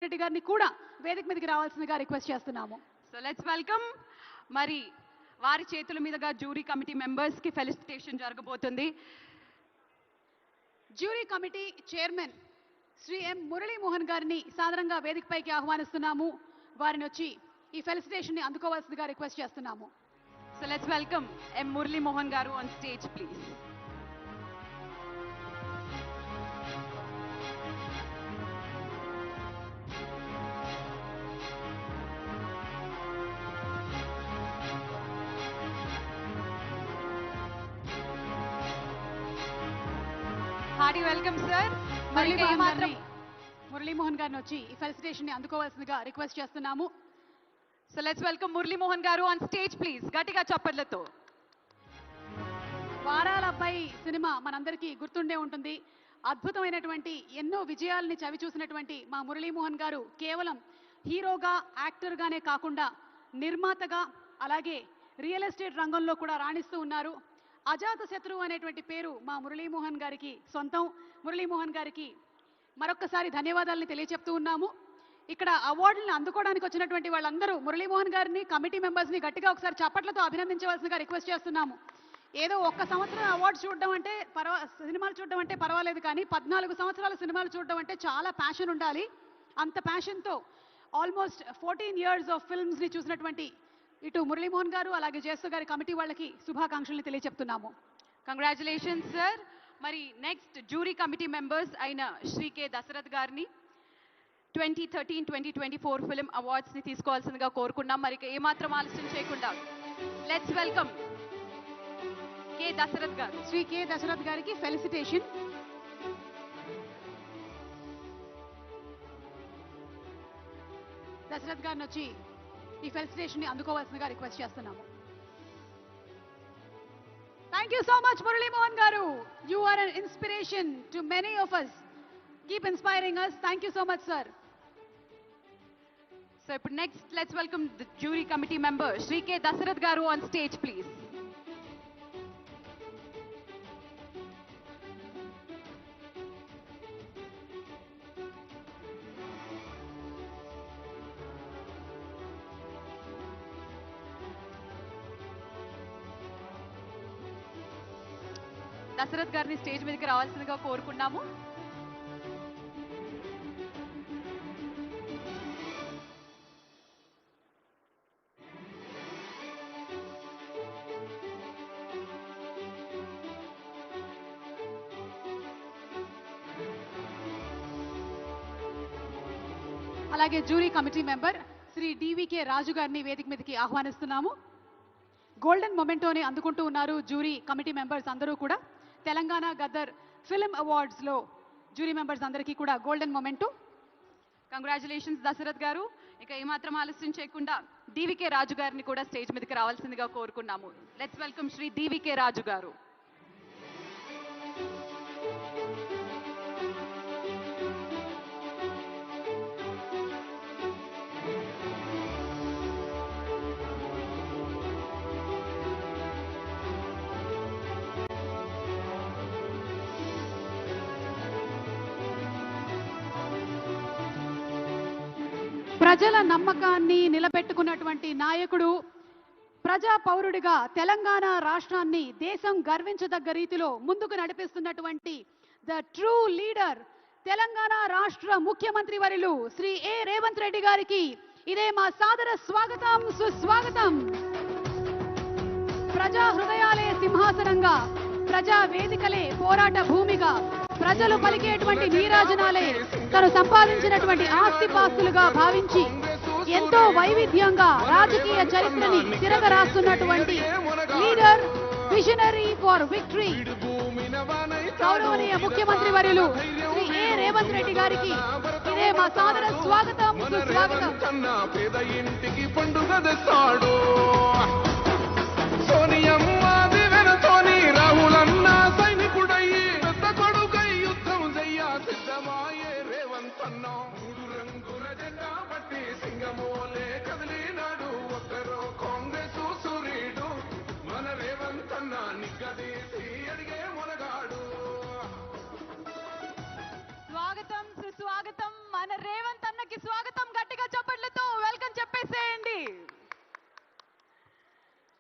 రెడ్డి గారిని కూడా వేదిక మీదకి రావాల్సిందిగా రిక్వెస్ట్ చేస్తున్నాము. So let's welcome. మరి వారి చేతుల మీదుగా జ్యూరీ కమిటీ మెంబర్స్ కి ఫెలిసిటేషన్ జరగబోతుంది. జ్యూరీ కమిటీ చైర్మన్ శ్రీ ఎం మురళీమోహన్ గారిని సాదరంగా వేదికపైకి ఆహ్వానిస్తున్నాము. వారిని వచ్చి ఈ ఫెలిసిటేషన్ ని అందుకోవాల్సిందిగా రిక్వెస్ట్ చేస్తున్నాము. సో లెట్స్ వెల్కమ్ ఎం మురళీమోహన్ గారు on stage please. Hardy welcome sir. Muralimohan గారిని వచ్చి ఈ ఫెలిసిటేషన్ ని అందుకోవాల్సిందిగా రిక్వెస్ట్ చేస్తున్నాము. సో లెట్స్ వెల్కమ్ మురళీమోహన్ గారు ఆన్ స్టేజ్ ప్లీజ్. గట్టిగా చప్పట్లతో. వారాల అబ్బాయి సినిమా మనందరికీ గుర్తుండే ఉంటుంది. అద్భుతమైనటువంటి ఎన్నో విజయాల్ని చవి చూసినటువంటి మా మురళీమోహన్ గారు కేవలం హీరోగా యాక్టర్గానే కాకుండా నిర్మాతగా అలాగే రియల్ ఎస్టేట్ రంగంలో కూడా రాణిస్తూ ఉన్నారు. అజాత శత్రువు అనేటువంటి పేరు మా మురళీమోహన్ గారికి సొంతం. మురళీమోహన్ గారికి మరొక్కసారి ధన్యవాదాలని తెలియచెప్తూ ఉన్నాము. ఇక్కడ అవార్డులను అందుకోవడానికి వచ్చినటువంటి వాళ్ళందరూ మురళీమోహన్ గారిని కమిటీ మెంబర్స్ని గట్టిగా ఒకసారి చప్పట్లతో అభినందించవలసిందిగా రిక్వెస్ట్ చేస్తున్నాము. ఏదో ఒక్క సంవత్సరం అవార్డు చూడడం అంటే సినిమాలు చూడడం అంటే పర్వాలేదు, కానీ 14 సంవత్సరాల సినిమాలు చూడడం అంటే చాలా ప్యాషన్ ఉండాలి. అంత ప్యాషన్తో ఆల్మోస్ట్ 14 years ఆఫ్ ఫిల్మ్స్ని చూసినటువంటి ఇటు మురళీమోహన్ గారు అలాగే జేసు గారి కమిటీ వాళ్ళకి శుభాకాంక్షల్ని తెలియచెప్తున్నాము. Congratulations sir. మరి నెక్స్ట్ జ్యూరీ కమిటీ మెంబర్స్ అయిన శ్రీ కె దశరథ్ గారిని 2013-2024 ఫిల్మ్ అవార్డ్స్ ని తీసుకోవాల్సిందిగా కోరుకున్నాం. మరి ఏమాత్రం ఆలస్యం చేయకుండా లెట్స్ వెల్కమ్ కె దశరథ్ గారు. శ్రీ కె దశరథ్ గారికి ఫెలిసిటేషన్. దశరథ్ గారిని వచ్చి ఈ ఫెలిసిటేషన్ ని అందుకోవాల్సిందిగా రిక్వెస్ట్ చేస్తున్నాము. Thank you so much Muralimohan గారు. You are an inspiration to many of us. Keep inspiring us. Thank you so much sir. So ఇప్పుడు next let's welcome the jury committee member Shri K Dasharath గారు on stage please. Dashrath గారిని stage మీదకి రావాల్సిందిగా కోరుకున్నాము. అలాగే jury committee member Shri DVK Raju గారిని వేదిక మీదకి ఆహ్వానిస్తున్నాము. గోల్డెన్ మొమెంటోని అందుకుంటూ ఉన్నారు జ్యూరీ కమిటీ మెంబర్స్ అందరూ కూడా. తెలంగాణ గద్దర్ ఫిల్మ్ అవార్డ్స్లో జ్యూరీ మెంబర్స్ అందరికీ కూడా గోల్డెన్ మొమెంటో. కంగ్రాచులేషన్స్ దశరథ్ గారు. ఇక ఏమాత్రం ఆలస్యం చేయకుండా డివికే రాజు గారిని కూడా స్టేజ్ మీదకి రావాల్సిందిగా కోరుకున్నాము. లెట్స్ వెల్కమ్ శ్రీ డివికే రాజు గారు. ప్రజల నమ్మకాన్ని నిలబెట్టుకున్నటువంటి నాయకుడు, ప్రజా పౌరుడిగా తెలంగాణ రాష్ట్రాన్ని దేశం గర్వించదగ్గ రీతిలో ముందుకు నడిపిస్తున్నటువంటి ద ట్రూ లీడర్ తెలంగాణ రాష్ట్ర ముఖ్యమంత్రి వర్యులు శ్రీ ఏ రేవంత్ రెడ్డి గారికి ఇదే మా సాదర స్వాగతం, సుస్వాగతం. ప్రజా హృదయాలే సింహాసనంగా, ప్రజా వేదికలే పోరాట భూమిగా, ప్రజలు పలికేటువంటి నీరాజనాలే తను సంపాదించినటువంటి ఆస్తిపాస్తులుగా భావించి ఎంతో వైవిధ్యంగా రాజకీయ చరిత్రని తిరగరాస్తున్నటువంటి లీడర్, విజనరీ ఫర్ విక్టరీ గౌరవనీయ ముఖ్యమంత్రి వర్యులు శ్రీ ఏ రేవంత్ రెడ్డి గారికి ఇదే మా సాదర స్వాగతం, సుస్వాగతం. పేద ఇంటికి పండుగ తెస్తాడు సోనియమ్మ